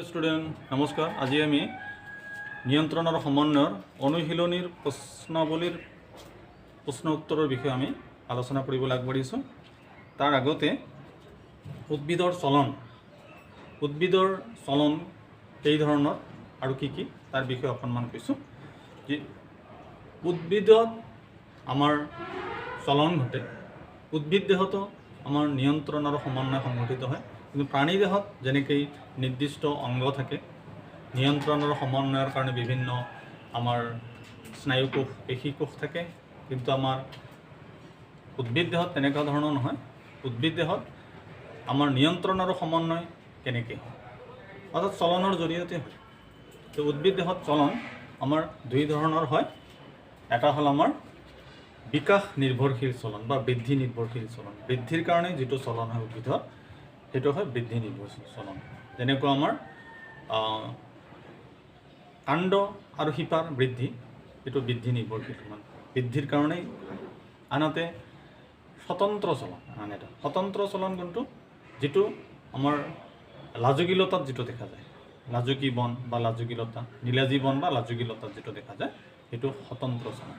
Student নমস্কাৰ। আজি আমি নিয়ন্ত্ৰণ আৰু সমন্বয়ৰ অনুশীলনীৰ প্ৰশ্নাৱলীৰ প্ৰশ্ন উত্তৰৰ বিষয়ে আমি আলোচনা কৰিবলৈ আগবাঢ়িছোঁ। তাৰ আগতে উদ্ভিদৰ চলন কেই ধৰণৰ আৰু কি কি তাৰ বিষয়ে অকণমান কৈছোঁ। যে উদ্ভিদত আমাৰ চলন ঘটে, উদ্ভিদ দেহতো আমাৰ নিয়ন্ত্ৰণ আৰু সমন্বয় সংঘটিত হয়, কিন্তু প্ৰাণী দেহত যেনেকৈ নিৰ্দিষ্ট অংগ থাকে, নিয়ন্ত্ৰণ আৰু সমন্বয়ৰ কাৰণে বিভিন্ন আমাৰ স্নায়ুকোষ পেশীকোষ থাকে, কিন্তু আমাৰ উদ্ভিদ দেহত তেনেকুৱা ধৰণৰ নহয়। উদ্ভিদ দেহত আমাৰ নিয়ন্ত্ৰণ আৰু সমন্বয় কেনেকৈ হয়, অৰ্থাৎ চলনৰ জৰিয়তে হয়। তো উদ্ভিদ দেহত চলন আমাৰ দুই ধৰণৰ হয়। এটা হ'ল আমাৰ বিকাশ নিৰ্ভৰশীল চলন বা বৃদ্ধি নিৰ্ভৰশীল চলন। বৃদ্ধিৰ কাৰণে যিটো চলন হয় উদ্ভিদত, সেইটো হয় বৃদ্ধি নিৰ্ভৰশীল চলন। যেনেকুৱা আমাৰ কাণ্ড আৰু শিপাৰ বৃদ্ধি, এইটো বৃদ্ধি নিৰ্ভৰশীল চলন, বৃদ্ধিৰ কাৰণেই। আনহাতে স্বতন্ত্ৰ চলন, আন এটা স্বতন্ত্ৰ চলন কোনটো, যিটো আমাৰ লাজুকীলতাত যিটো দেখা যায়, লাজুকী বন বা লাজুকীলতা, নীলাজী বন বা লাজুকীলতাত যিটো দেখা যায়, সেইটো স্বতন্ত্ৰ চলন।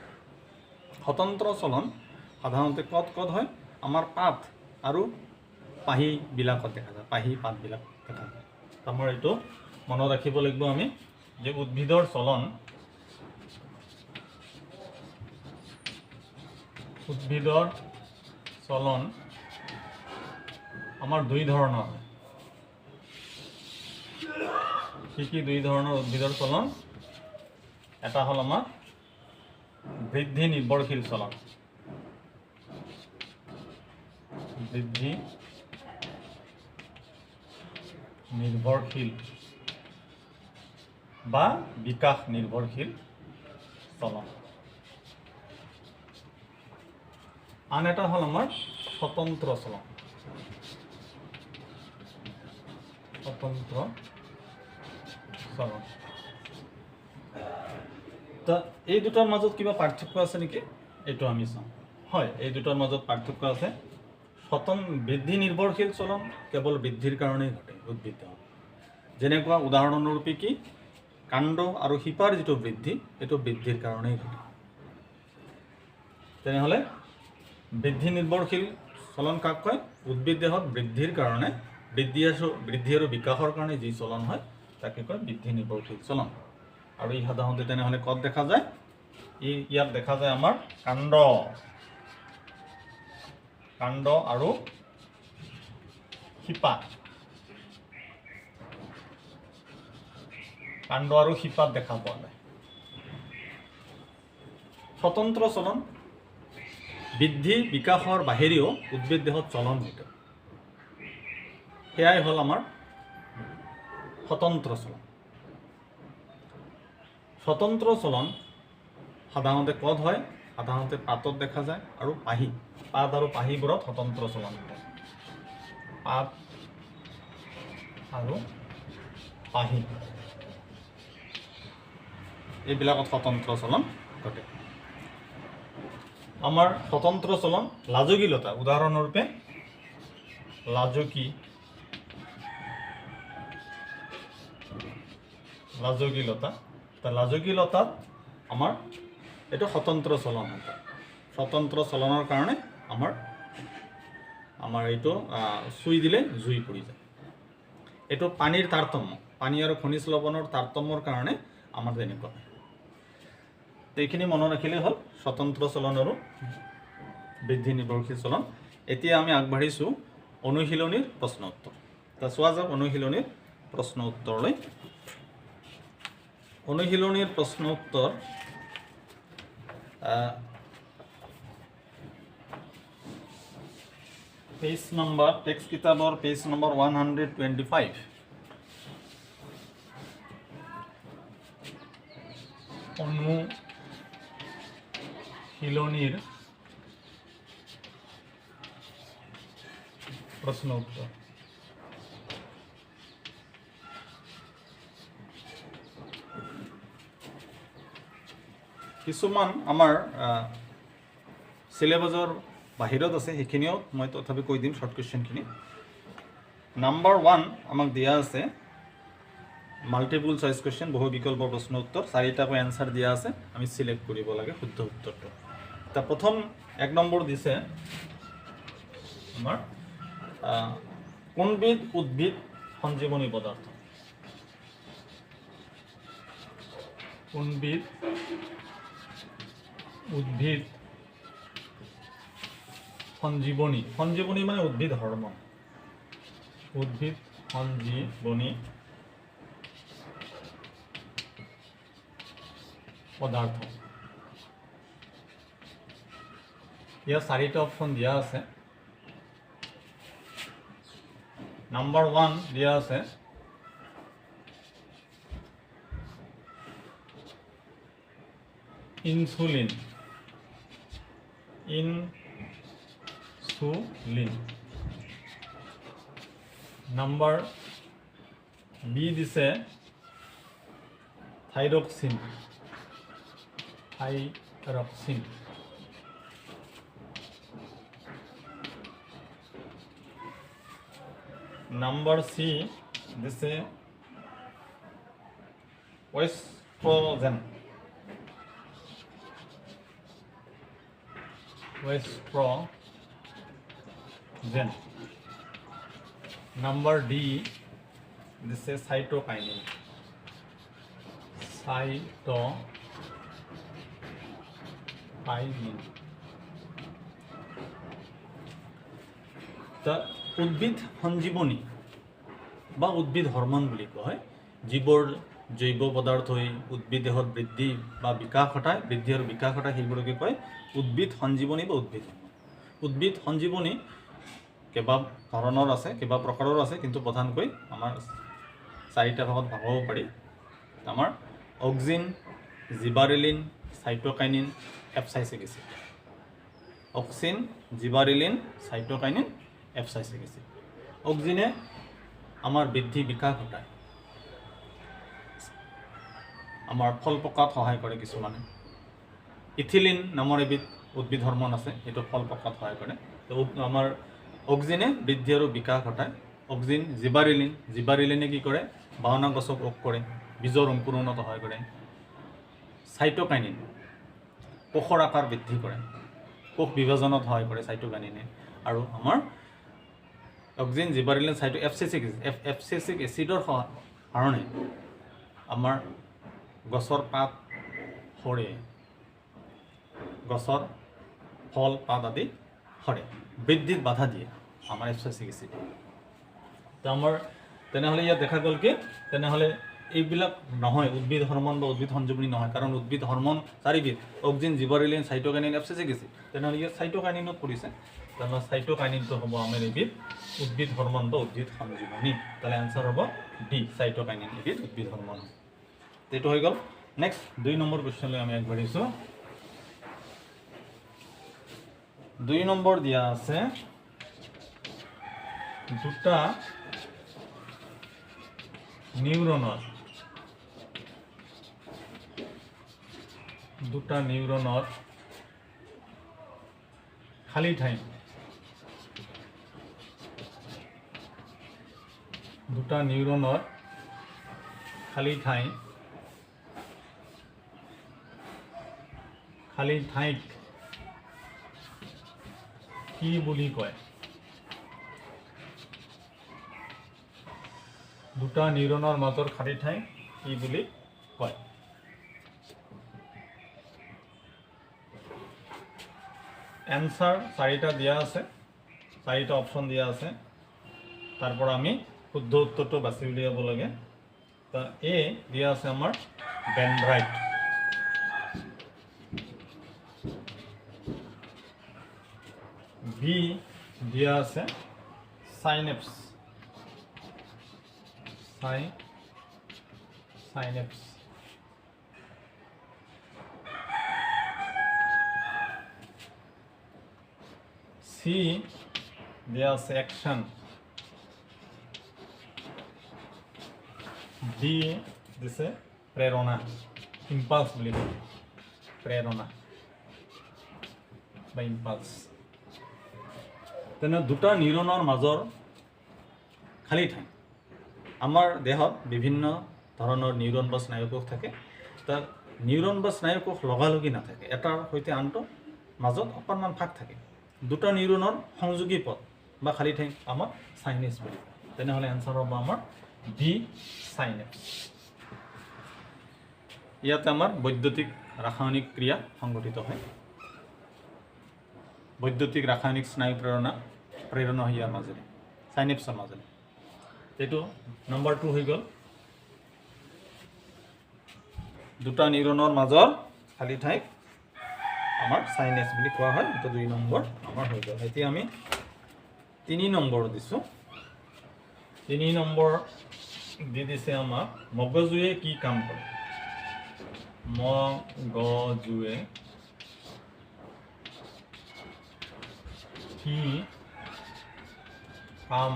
স্বতন্ত্ৰ চলন সাধাৰণতে ক'ত হয়, আমাৰ পাত আৰু পাহিবিলাকত দেখা যায়, পাহি পাতবিলাক দেখা যায়। আমাৰ এইটো মনত ৰাখিব লাগিব আমি, যে উদ্ভিদৰ চলন আমাৰ দুই ধৰণৰ হয়। কি দুই ধৰণৰ উদ্ভিদৰ চলন? এটা হ'ল আমাৰ বৃদ্ধি নিৰ্ভৰশীল চলন, বৃদ্ধি নিৰ্ভৰশীল বা বিকাশ নিৰ্ভৰশীল চলন। আন এটা হ'ল আমাৰ স্বতন্ত্ৰ চলন, স্বতন্ত্ৰ চলন। তো এই দুটাৰ মাজত কিবা পাৰ্থক্য আছে নেকি, এইটো আমি চাওঁ। হয়, এই দুটাৰ মাজত পাৰ্থক্য আছে। বৃদ্ধি নিৰ্ভৰশীল চলন কেৱল বৃদ্ধিৰ কাৰণেই ঘটে উদ্ভিদ দেহত। যেনেকুৱা উদাহৰণস্বৰূপে কি, কাণ্ড আৰু শিপাৰ যিটো বৃদ্ধি, এইটো বৃদ্ধিৰ কাৰণেই ঘটে। তেনেহ'লে বৃদ্ধি নিৰ্ভৰশীল চলন কাক কয়? উদ্ভিদ দেহত বৃদ্ধিৰ কাৰণে, বৃদ্ধি আৰু বিকাশৰ কাৰণে যি চলন হয় তাকে কয় বৃদ্ধি নিৰ্ভৰশীল চলন। আৰু ই সাধাৰণতে তেনেহ'লে ক'ত দেখা যায়? ইয়াত দেখা যায় আমাৰ কাণ্ড আৰু শিপাত, কাণ্ড আৰু শিপাত দেখা পোৱা যায়। স্বতন্ত্ৰ চলন বৃদ্ধি বিকাশৰ বাহিৰেও উদ্ভিদ দেহত চলন ঘটে, সেয়াই হ'ল আমাৰ স্বতন্ত্ৰ চলন। স্বতন্ত্ৰ চলন সাধাৰণতে ক'ত হয়? সাধাৰণতে পাতত দেখা যায় আৰু পাত আৰু পাহিবোৰত স্বতন্ত্ৰ চলন ঘটে। পাত আৰু পাহি এইবিলাকত স্বতন্ত্ৰ চলন ঘটে। আমাৰ স্বতন্ত্ৰ চলন লাজুকীলতা, উদাহৰণস্বৰূপে লাজুকীলতাত আমাৰ এইটো স্বতন্ত্ৰ চলন হয়। স্বতন্ত্ৰ চলনৰ কাৰণে আমাৰ এইটো চুই দিলে জুই পৰি যায়। এইটো পানীৰ তাৰতম্য, পানী আৰু খনিজ লৱণৰ তাৰতম্যৰ কাৰণে আমাৰ তেনেকুৱা হয়। এইখিনি মনত ৰাখিলেই হ'ল স্বতন্ত্ৰ চলন আৰু বৃদ্ধি নিৰ্ভৰশীল চলন। এতিয়া আমি আগবাঢ়িছোঁ অনুশীলনীৰ প্ৰশ্ন উত্তৰ। চোৱা যাওক অনুশীলনীৰ প্ৰশ্ন উত্তৰলৈ। অনুশীলনীৰ প্ৰশ্ন উত্তৰ টেক্সট কিতাপৰ পেজ নম্বৰ 125। অনুশীলনীৰ প্ৰশ্ন উত্তৰ। কিছুমান আমাৰ চিলেবাছৰ বাহিৰত আছে, সেইখিনিও মই তথাপি কৈ দিম। শ্বৰ্ট কুৱেশ্যনখিনি। নাম্বাৰ 1 আমাক দিয়া আছে মাল্টিপল চইচ কুৱেশ্যন, বহু বিকল্প প্ৰশ্ন উত্তৰ, 4টাকৈ এনচাৰ দিয়া আছে, আমি চিলেক্ট কৰিব লাগে শুদ্ধ উত্তৰটো। এতিয়া প্ৰথম 1 নম্বৰ দিছে আমাৰ কোনবিধ উদ্ভিদ সঞ্জীৱনী পদাৰ্থ? কোনবিধ উদ্ভিদ সঞ্জীৱনী, সঞ্জীৱনী মানে উদ্ভিদ হৰমন, উদ্ভিদ সঞ্জীৱনী পদাৰ্থ। ইয়াৰ 4টা অপশ্যন দিয়া আছে। নাম্বাৰ 1 দিয়া আছে ইনসুলিন, ইনসুলিন। নাম্বাৰ বি দিছে থাইৰক্সিন, থাইৰক্সিন। নাম্বাৰ সি দিছে ওয়েস্ট্ৰোজেন, ওয়েস্ট্ৰোজেন। নাম্বাৰ ডি দিছে সাইটোকাইনিন, সাইটোকাইনিন। তা উদ্ভিদ সঞ্জীৱনী বা উদ্ভিদ হৰমন বুলি কোৱা হয় যিবোৰ জৈৱ পদাৰ্থই উদ্ভিদ দেহত বৃদ্ধি বা বিকাশ ঘটায়, বৃদ্ধি আৰু বিকাশ ঘটায়, সেইবোৰকে কয় উদ্ভিদ সঞ্জীৱনী বা উদ্ভিদ হৰমন। উদ্ভিদ সঞ্জীৱনী কেইবা ধৰণৰ আছে, কেইবা প্ৰকাৰৰ আছে, কিন্তু প্ৰধানকৈ আমাৰ 4টা ভাগত ভাগ হ'ব পাৰি। আমাৰ auxin, gibberellin, cytokinin, abscisic acid. Auxin, gibberellin, cytokinin, abscisic acid. অক্সিনে আমাৰ বৃদ্ধি বিকাশ ঘটায়, আমাৰ ফল পকাত সহায় কৰে কিছুমানে। ইথিলিন নামৰ এবিধ উদ্ভিদ হৰমন আছে, এইটো ফল পকাত সহায় কৰে। তো আমাৰ অক্সিনে বৃদ্ধি আৰু বিকাশ ঘটায়। অক্সিন, জিবাৰেলিন, জিবাৰেলিনে কি কৰে? বাওনা গছক ৰোগ কৰে, বীজৰ অংকুৰণত সহায় কৰে। সাইটোকাইনিন কোষৰ আকাৰ বৃদ্ধি কৰে, কোষ বিভাজনত সহায় কৰে সাইটোকাইনিনে। আৰু আমাৰ অক্সিন, জিবাৰেলিন, এপচাইচিক এচিডৰ কাৰণে আমাৰ গছৰ পাত সৰে, গছৰ ফল পাত আদি সৰে, বৃদ্ধিত বাধা দিয়ে আমাৰ এপচাইচিক এচিড। তো আমাৰ তেনেহ'লে ইয়াত দেখা গ'ল কি তেনেহ'লে এইবিলাক নহয়, উদ্ভিদ হৰমন বা উদ্ভিদ সঞ্জীৱনী নহয়, কাৰণ উদ্ভিদ হৰমন 4বিধ, auxin, gibberellin, cytokinin, abscisic acid. তেনেহ'লে ইয়াত সাইটোকাইনিনত পৰিছে, তেনেহ'লে সাইটোকাইনিনটো হ'ব আমাৰ এবিধ উদ্ভিদ হৰমন বা উদ্ভিদ সঞ্জীৱনী। তাহলে এনসাৰ হ'ব ডি, সাইটোকাইনিন এবিধ উদ্ভিদ হৰমন। এইটো হৈ গ'ল। নেক্সট 2 নম্বৰ কুৱেশ্যনলৈ আমি আগবাঢ়িছোঁ। 2 নম্বৰ দিয়া আছে দুটা নিউৰনৰ খালি ঠাই, দুটা নিউৰনৰ খালি ঠাইক কি বুলি কয়? দুটা নিউৰনৰ মাজৰ খালি ঠাই কি বুলি কয়? এনসার 4টা দিয়া আছে, 4টা অপশন দিয়া আছে, তারপর আমি শুদ্ধ উত্তরটো বাছি উলিয়াব লাগে। তা এ দিয়া আছে আমার ডেনড্রাইট, বি দিয়া আছে সাইনেপস, সি দেয়া আছে অ্যাকশন, ডি দিছে প্রেরণা, ইম্পালস বুলি কয়, প্রেরণা বা ইম্পালস। তেনে দুটা নিউৰনৰ মাজৰ খালি ঠাই আমাৰ দেহত বিভিন্ন ধৰণৰ নিউৰন বা স্নায়ুকোষ থাকে তাৰ নিউৰন বা স্নায়ুকোষ লগালগি নাথাকে এটাৰ সৈতে আনটো মাজত অকণমান ফাঁক থাকে দুটা নিউৰনৰ সংযোগী পথ বা খালী ঠাই আমাক সাইনেছ বুলি কয় তেনেহ'লে এনসাৰ হ'ব আমাৰ বি সাইনেছ ইয়াতে আমাৰ বৈদ্যুতিক ৰাসায়নিক ক্ৰিয়া সংঘটিত হয় বৈদ্যুতিক ৰাসায়নিক স্নায়ু প্ৰেৰণা হয় ইয়াৰ মাজেৰে সাইনেপছৰ মাজেৰে এইটো নম্বৰ 2 হৈ গ'ল দুটা নিউৰনৰ মাজৰ খালী ঠাইক আমাৰ সাইনেছ বুলি কোৱা হয় এটা 2 নম্বৰ আমাৰ হৈ গ'ল এতিয়া আমি 3 নম্বৰ দিছোঁ 3 নম্বৰ দি দিছে আমাক মগজুৱে কি কাম কৰে মগজুৱে কি কাম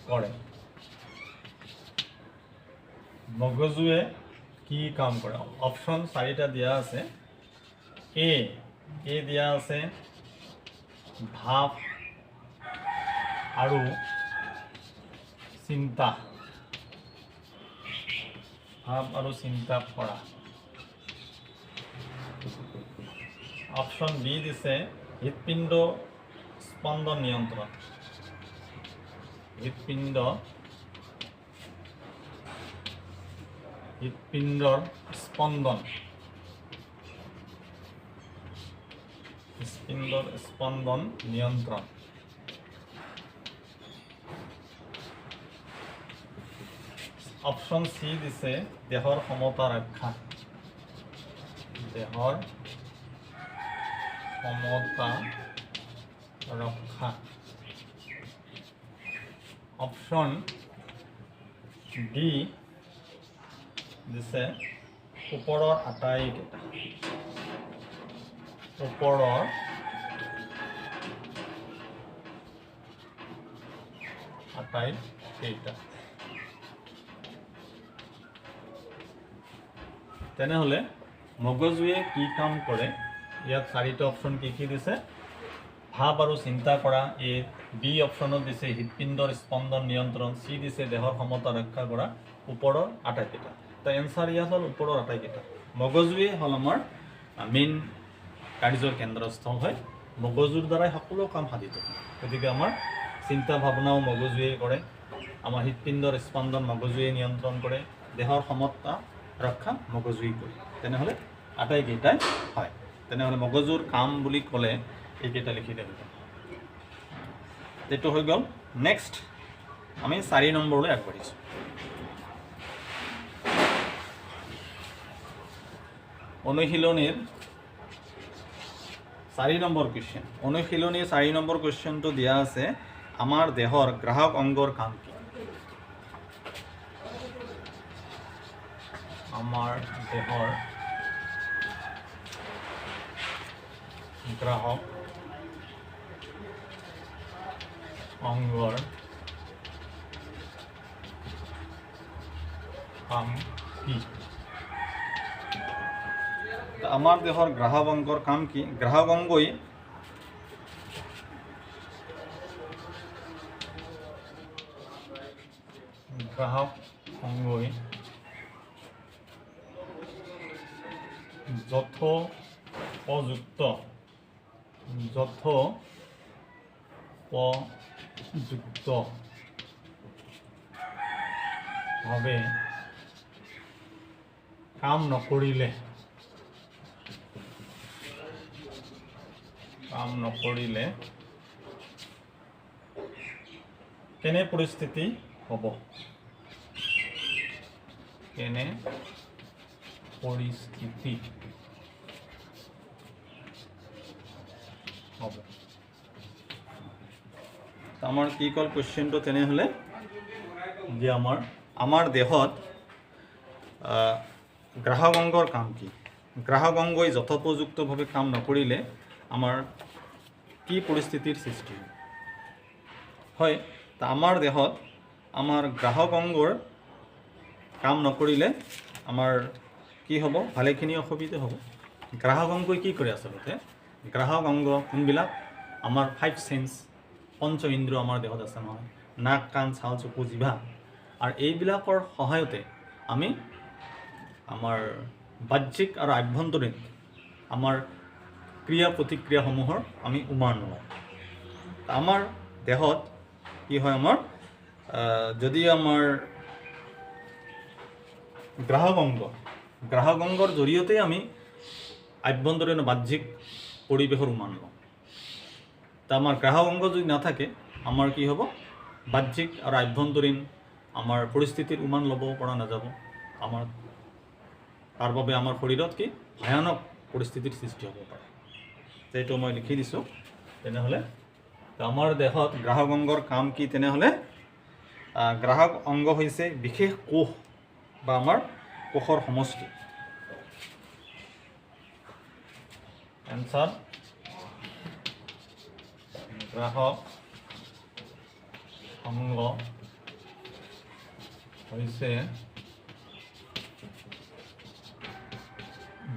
কৰে মগজুৱে কি কাম কৰে অপশ্যন 4টা দিয়া আছে এ দিয়া আছে ভাব আৰু চিন্তা ভাব আৰু চিন্তা কৰা অপশ্যন বি দিছে হৃৎপিণ্ড স্পন্দন নিয়ন্ত্ৰণ হৃৎপিণ্ডৰ স্পন্দন নিয়ন্ত্ৰণ অপশ্যন সি দিছে দেহৰ সমতা ৰক্ষা অপশ্যন ডি দিছে ওপৰৰ আটাইকেইটা তেনেহ'লে মগজুৱে কি কাম কৰে ইয়াত 4টা অপশ্যন কি দিছে ভাব আৰু চিন্তা কৰা এ বি অপশ্যনত দিছে হৃৎপিণ্ডৰ স্পন্দন নিয়ন্ত্ৰণ চি দিছে দেহৰ সমতা ৰক্ষা কৰা ওপৰৰ আটাইকেইটা তো এনসাৰ ইয়াত হ'ল ওপৰৰ আটাইকেইটা মগজুৱে হ'ল আমাৰ মেইন কাৰ্যৰ কেন্দ্ৰস্থল হয় মগজুৰ দ্বাৰাই সকলো কাম সাধিত হয় গতিকে আমাৰ চিন্তা ভাৱনাও মগজুৱে কৰে আমাৰ হৃৎপিণ্ডৰ স্পন্দন মগজুৱে নিয়ন্ত্ৰণ কৰে দেহৰ সমতা ৰক্ষা মগজুৱে কৰে তেনেহ'লে আটাইকেইটাই হয় তেনেহ'লে মগজুৰ কাম বুলি ক'লে এইকেইটা লিখি দিব এইটো হৈ গ'ল নেক্সট আমি 4 নম্বৰলৈ আগবাঢ়িছোঁ অনুশীলনীৰ 4 নম্বৰ কুৱেশ্যন অনুশীলনীৰ 4 নম্বৰ কুৱেশ্যনটো দিয়া আছে আমাৰ দেহৰ গ্ৰাহক অংগৰ কাম কি আমাৰ দেহৰ গ্ৰাহক অংগৰ কাম কি আমাৰ দেহৰ গ্ৰাহক অংগৰ কাম কি গ্ৰাহক অংগই যথোপযুক্ত ভাৱে কাম নকৰিলে কেনে পৰিস্থিতি হ'ব আমাৰ কি কল কুৱেশ্যনটো তেনেহ'লে যে আমাৰ দেহত গ্ৰাহক অংগৰ কাম কি গ্ৰাহক অংগই যথোপযুক্তভাৱে কাম নকৰিলে আমাৰ কি পৰিস্থিতিৰ সৃষ্টি হয় তা আমাৰ দেহত আমাৰ গ্ৰাহক অংগৰ কাম নকৰিলে আমাৰ কি হ'ব ভালেখিনি অসুবিধা হ'ব গ্ৰাহক অংগই কি কৰে আচলতে গ্ৰাহক অংগ কোনবিলাক আমাৰ 5 সেন্স পঞ্চ ইন্দ্ৰিয় আমাৰ দেহত আছে নহয় নাক কাণ ছাল চকু জিভা আৰু এইবিলাকৰ সহায়তে আমি আমাৰ বাহ্যিক আৰু আভ্যন্তৰীণ আমাৰ ক্ৰিয়া প্ৰতিক্ৰিয়াসমূহৰ আমি উমান লওঁ। আমাৰ দেহত কি হয়, আমাৰ যদি আমাৰ গ্ৰাহক অংগৰ জৰিয়তে আমি আভ্যন্তৰীণ বাহ্যিক পৰিৱেশৰ উমান লওঁ। তা আমাৰ গ্ৰাহক অংগ যদি নাথাকে আমাৰ কি হ'ব, বাহ্যিক আৰু আভ্যন্তৰীণ আমাৰ পৰিস্থিতিৰ উমান ল'ব পৰা নাযাব। আমাৰ তাৰ বাবে আমাৰ শৰীৰত কি ভয়ানক পৰিস্থিতিৰ সৃষ্টি হ'ব পাৰে। এইটো মই লিখি দিছোঁ। তেনেহ'লে আমাৰ দেহত গ্ৰাহক অংগৰ কাম কি? তেনেহ'লে গ্ৰাহক অংগ হৈছে বিশেষ কোষ বা আমাৰ কোষৰ সমষ্টি। এনচাৰ গ্ৰাহক অংগ হৈছে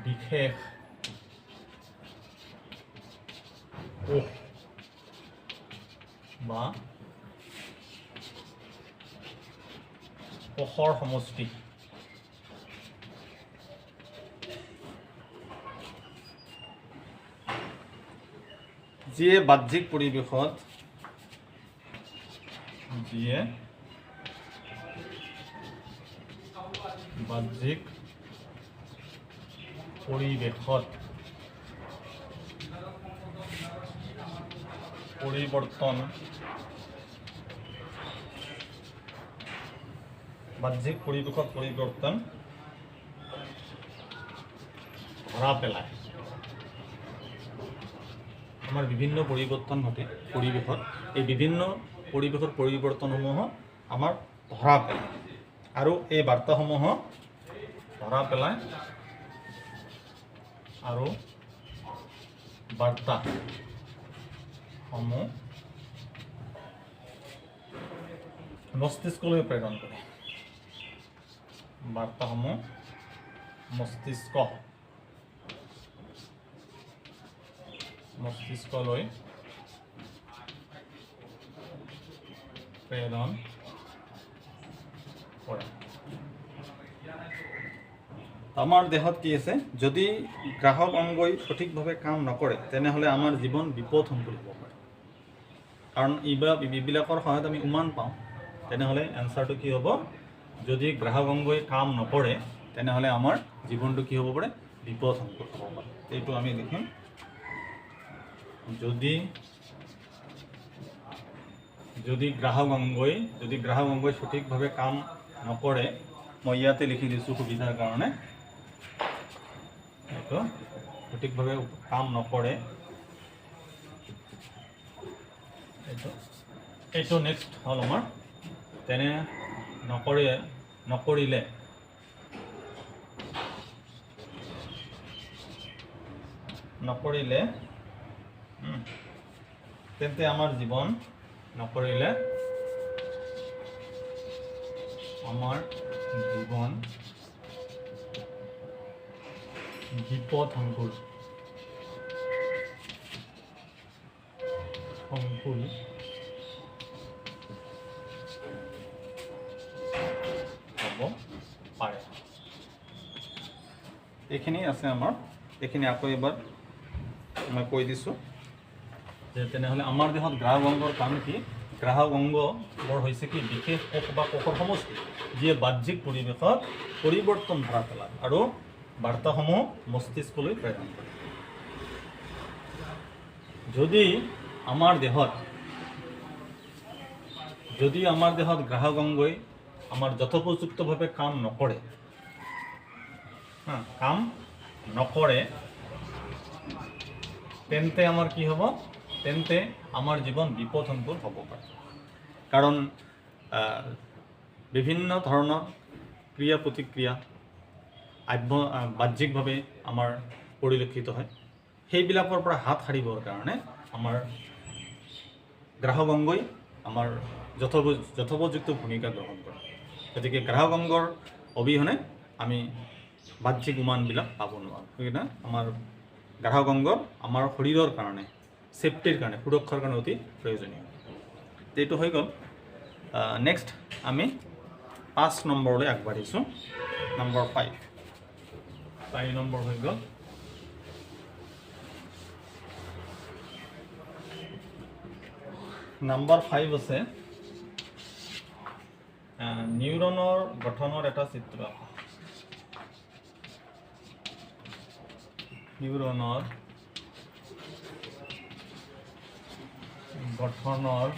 বিশেষ কোষ বা কোষৰ সমষ্টি। যিয়ে বাহ্যিক পৰিৱেশত পৰিৱৰ্তন ধৰা পেলায়। আমাৰ বিভিন্ন পৰিৱৰ্তন ঘটে পৰিৱেশত। এই বিভিন্ন পৰিৱেশৰ পৰিৱৰ্তনসমূহ আমাৰ ধৰা পেলায় আৰু এই বাৰ্তাসমূহ ধৰা পেলায় আৰু বাৰ্তাসমূহ মস্তিষ্কলৈ প্ৰেৰণ কৰে। বাৰ্তাসমূহ মস্তিষ্কলৈ প্ৰেৰণ কৰে। আমাৰ দেহত কি আছে? যদি গ্ৰাহক অংগই সঠিকভাৱে কাম নকৰে তেনেহ'লে আমাৰ জীৱন বিপদসংকুল হ'ব পাৰে। কাৰণ এইবিলাকৰ সহায়ত আমি উমান পাওঁ। তেনেহ'লে এনচাৰটো কি হ'ব? যদি গ্ৰাহক অংগই কাম নকৰে তেনেহ'লে আমাৰ জীৱনটো কি হ'ব পাৰে? বিপদসংকুল হ'ব পাৰে। এইটো আমি লিখিম। যদি গ্ৰাহক অংগই সঠিকভাৱে কাম নকৰে, মই ইয়াতে লিখি দিছোঁ সুবিধাৰ কাৰণে, এইটো সঠিকভাৱে কাম নকৰে, এইটো নেক্সট হ'ল আমাৰ নকৰিলে তেন্তে আমাৰ জীৱন বিপদসংকুল হ'ব পাৰে। এইখিনি আছে আমাৰ। এইখিনি আকৌ এবাৰ মই কৈ দিছোঁ যে তেনেহ'লে আমাৰ দেহত গ্ৰাহক অংগৰ কাম কি? গ্ৰাহক অংগবোৰ হৈছে কি? বিশেষ কোষ বা কোষৰ সমষ্টি, যিয়ে বাহ্যিক পৰিৱেশত পৰিৱৰ্তন ধৰা পেলায় আৰু বাৰ্তাসমূহ মস্তিষ্কলৈ প্ৰেৰণ কৰে। যদি আমাৰ দেহত গ্ৰাহক অংগই আমাৰ যথোপযুক্তভাৱে কাম নকৰে তেন্তে আমাৰ কি হ'ব? তেন্তে আমাৰ জীৱন বিপদসংকুল হ'ব পাৰে। কাৰণ বিভিন্ন ধৰণৰ ক্ৰিয়া প্ৰতিক্ৰিয়া বাহ্যিকভাৱে আমাৰ পৰিলক্ষিত হয়। সেইবিলাকৰ পৰা হাত সাৰিবৰ কাৰণে আমাৰ গ্ৰাহক অংগই আমাৰ যথোপযুক্ত ভূমিকা গ্ৰহণ কৰে। গতিকে গ্ৰাহক অংগৰ অবিহনে আমি বাহ্যিক উমানবিলাক পাব নোৱাৰোঁ। সেইকাৰণে আমাৰ গ্ৰাহক অংগ আমাৰ শৰীৰৰ কাৰণে, ছেফটিৰ কাৰণে, সুৰক্ষাৰ কাৰণে অতি প্ৰয়োজনীয়। এইটো হৈ গ'ল। নেক্সট আমি 5 নম্বৰলৈ আগবাঢ়িছোঁ নম্বৰ 5 4 নম্বৰ হৈ গ'ল নম্বৰ 5 আছে নিউৰনৰ গঠনৰ এটা চিত্ৰ নিউৰনৰ গঠনৰ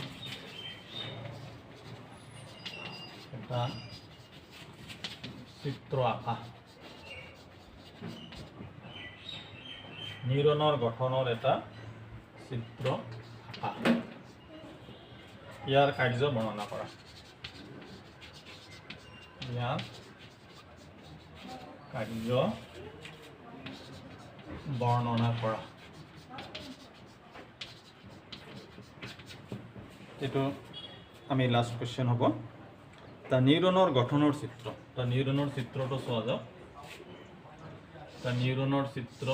এটা চিত্ৰ আঁকা নিউৰনৰ গঠনৰ এটা চিত্ৰ আঁকা ইয়াৰ কাৰ্য বৰ্ণনা কৰা ইয়াৰ কাৰ্য বৰ্ণনা কৰা এইটো আমি লাষ্ট কোৱেশ্চন হ'ব তা নিউৰনৰ গঠনৰ চিত্ৰ তা নিউৰনৰ চিত্ৰটো চোৱা যাওক তা নিউৰনৰ চিত্ৰ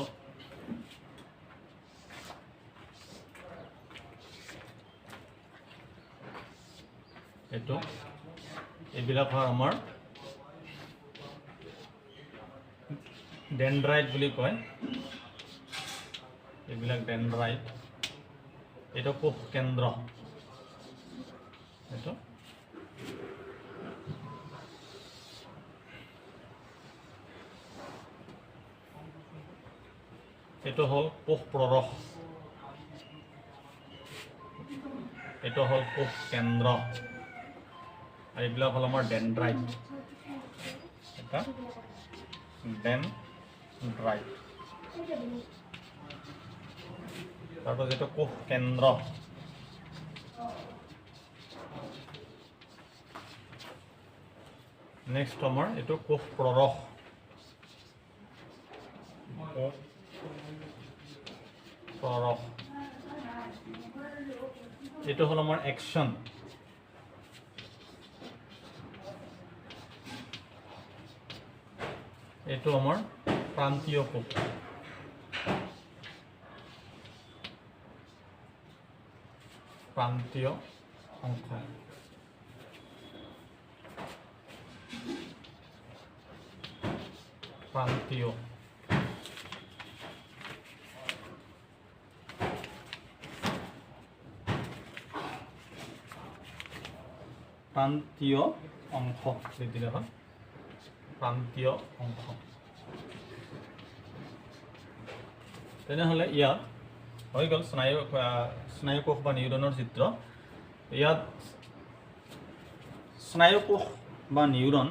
এইটো এইবিলাক হয় আমাৰ ডেনড্ৰাইট বুলি কয় এইবিলাক ডেনড্ৰাইট এইটো কোষ কেন্দ্ৰ এইটো হ'ল কোষ প্ৰৰস এইটো হ'ল কোষ কেন্দ্ৰ আৰু এইবিলাক হ'ল আমাৰ ডেনড্ৰাইট এটা ডেনড্ৰাইট তাৰপাছত এইটো কোষ কেন্দ্ৰ নেক্সট আমাৰ এইটো কোষ প্ৰৰস এইটো হ'ল আমাৰ একশ্যন এইটো আমাৰ প্ৰান্তীয় কোষ প্ৰান্তীয় অংশ প্ৰান্তীয় প্ৰান্তীয় অংশ দিলে হ'ল প্ৰান্তীয় অংশ তেনেহ'লে ইয়াত হৈ গ'ল স্নায়ুকোষ বা নিউৰনৰ চিত্ৰ ইয়াত স্নায়ুকোষ বা নিউৰন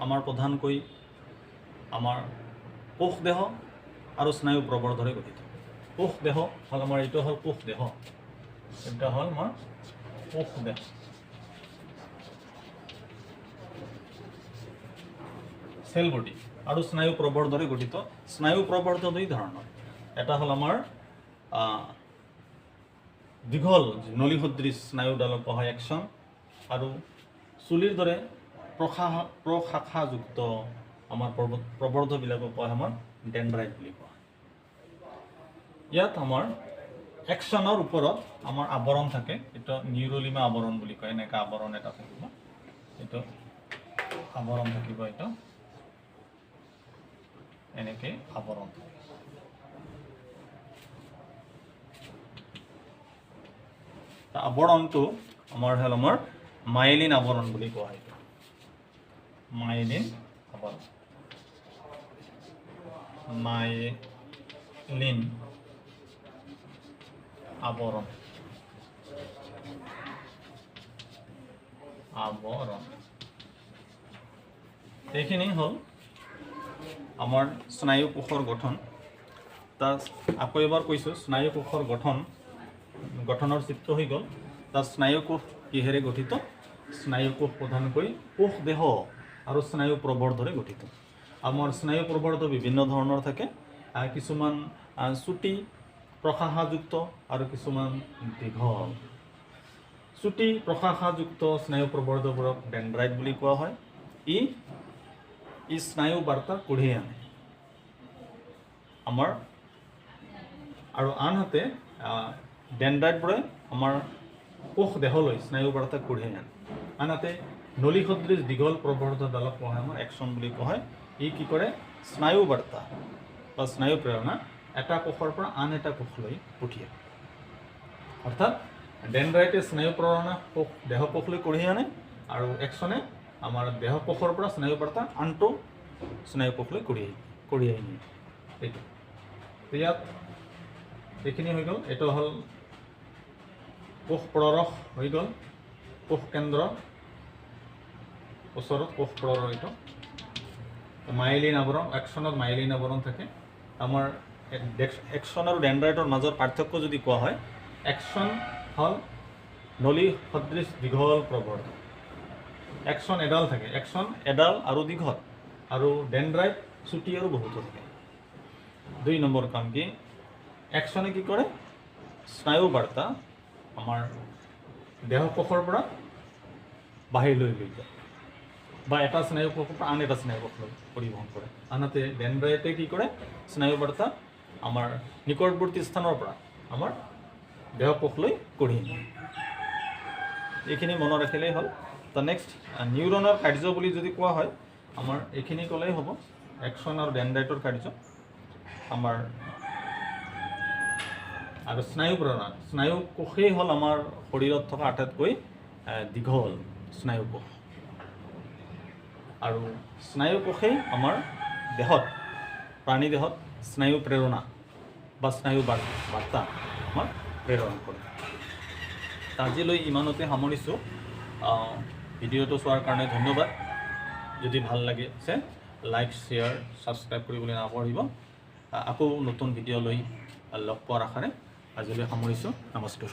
আমাৰ প্ৰধানকৈ আমাৰ কোষ দেহ আৰু স্নায়ু প্ৰবৰ্ধৰে গঠিত কোষ দেহ হ'ল আমাৰ এইটো হ'ল কোষ দেহ এটা হ'ল আমাৰ কোষ দেহ সেল বডি আৰু স্নায়ু প্ৰবৰ্ধৰে গঠিত স্নায়ু প্ৰবৰ্ধ দুই ধৰণৰ এটা হ'ল আমাৰ দীঘল নলী সদৃশ স্নায়ুডালক কোৱা হয় একশ্যন আৰু চুলিৰ দৰে প্ৰশাখাযুক্ত আমাৰ প্ৰবৰ্ধবিলাকক কোৱা হয় আমাৰ ডেনড্ৰাইট বুলি কোৱা হয় ইয়াত আমাৰ একশ্যনৰ ওপৰত আমাৰ আৱৰণ থাকে এইটো নিউৰলিমা আৱৰণ বুলি কয় এনেকুৱা আৱৰণ এটা থাকিব এইটো আৱৰণ থাকিব এইটো এনেকৈ আৱৰণ আৱৰণটো আমাৰ হ'ল আমাৰ মাইলিন আৱৰণ বুলি কোৱা হয় মাইলিন আৱৰণ মাইলিন আৱৰণ এইখিনি হ'ল আমাৰ স্নায়ু কোষৰ গঠন তাত আকৌ এবাৰ কৈছোঁ স্নায়ু কোষৰ গঠনৰ চিত্ৰ হৈ গ'ল তাত স্নায়ু কোষ কিহেৰে গঠিত স্নায়ু কোষ প্ৰধানকৈ কোষ দেহ আৰু স্নায়ু প্ৰবৰ্ধৰে গঠিত আমাৰ স্নায়ু প্ৰবৰ্ধ বিভিন্ন ধৰণৰ থাকে কিছুমান চুটি প্ৰশাখাযুক্ত আৰু কিছুমান দীঘল চুটি প্ৰশাখাযুক্ত স্নায়ু প্ৰবৰ্ধবোৰক ডেনড্ৰাইট বুলি কোৱা হয় ই স্নায়ু বাৰ্তা কঢ়িয়াই আনে আমাৰ আৰু আনহাতে ডেনড্ৰাইটবোৰে আমাৰ কোষ দেহলৈ স্নায়ু বাৰ্তা কঢ়িয়াই আনে আনহাতে নলী সদৃশ দীঘল প্ৰৱৰ্ধডালক কোৱা হয় আমাৰ একশ্যন বুলি কোৱা হয়। ই কি কৰে স্নায়ু বাৰ্তা বা স্নায়ু প্ৰেৰণা এটা কোষৰ পৰা আন এটা কোষলৈ পঠিয়ায়। অৰ্থাৎ ডেনড্ৰাইটে স্নায়ু প্ৰেৰণা কোষ দেহ কোষলৈ কঢ়িয়াই আনে আৰু একশ্যনে আমাৰ দেহ কোষৰ পৰা স্নায়ু বাৰ্তা আনটো স্নায়ু কোষলৈ কঢ়িয়াই নিয়ে। এইটো ইয়াত এইখিনি হৈ গ'ল। এইটো হ'ল কোষ প্ৰৰস হৈ গ'ল, কোষ কেন্দ্ৰ ওচৰত কোষ প্ৰৰস এইটো মাইলিন আৱৰণ। একশ্যনত মাইলিন আৱৰণ থাকে। আমাৰ একশ্যন আৰু ডেনড্ৰাইটৰ মাজৰ পাৰ্থক্য যদি কোৱা হয়, একশ্যন হ'ল নলী সদৃশ দীঘল প্ৰৱৰ্ধ। একশ্যন এডাল থাকে, একশ্যন এডাল আৰু দীঘল, আৰু ডেনড্ৰাইট চুটি আৰু বহুতো থাকে। 2 নম্বৰ কাম কি, একশ্যনে কি কৰে স্নায়ু বাৰ্তা আমাৰ দেহ কোষৰ পৰা বাহিৰলৈ লৈ যায় বা এটা স্নায়ু কোষৰ পৰা আন এটা স্নায়ু কোষলৈ পৰিবহণ কৰে। আনহাতে ডেনড্ৰাইটে কি কৰে স্নায়ু বাৰ্তা আমাৰ নিকটৱৰ্তী স্থানৰ পৰা আমাৰ দেহ কোষলৈ কঢ়িয়াই নিয়ে। এইখিনি মনত ৰাখিলেই হ'ল। তো নেক্সট নিউৰনৰ কাৰ্য বুলি যদি কোৱা হয়, আমাৰ এইখিনি ক'লেই হ'ব। একশ্যন আৰু ডেনড্ৰাইটৰ কাৰ্য আমাৰ আৰু স্নায়ু প্ৰেৰণা। স্নায়ু কোষেই হ'ল আমাৰ শৰীৰত থকা আটাইতকৈ দীঘল স্নায়ু কোষ, আৰু স্নায়ু কোষেই আমাৰ দেহত প্ৰাণী দেহত স্নায়ু প্ৰেৰণা বা স্নায়ু বাৰ্তা আমাৰ প্ৰেৰণ কৰে। আজিলৈ ইমানতে সামৰিছোঁ। ভিডিঅ'টো চোৱাৰ কাৰণে ধন্যবাদ। যদি ভাল লাগিছে লাইক শ্বেয়াৰ ছাবস্ক্ৰাইব কৰিবলৈ নাপাহৰিব। আকৌ নতুন ভিডিঅ' লৈ লগ পোৱাৰ আশাৰে আজিলৈ সামৰিছোঁ। নমস্কাৰ।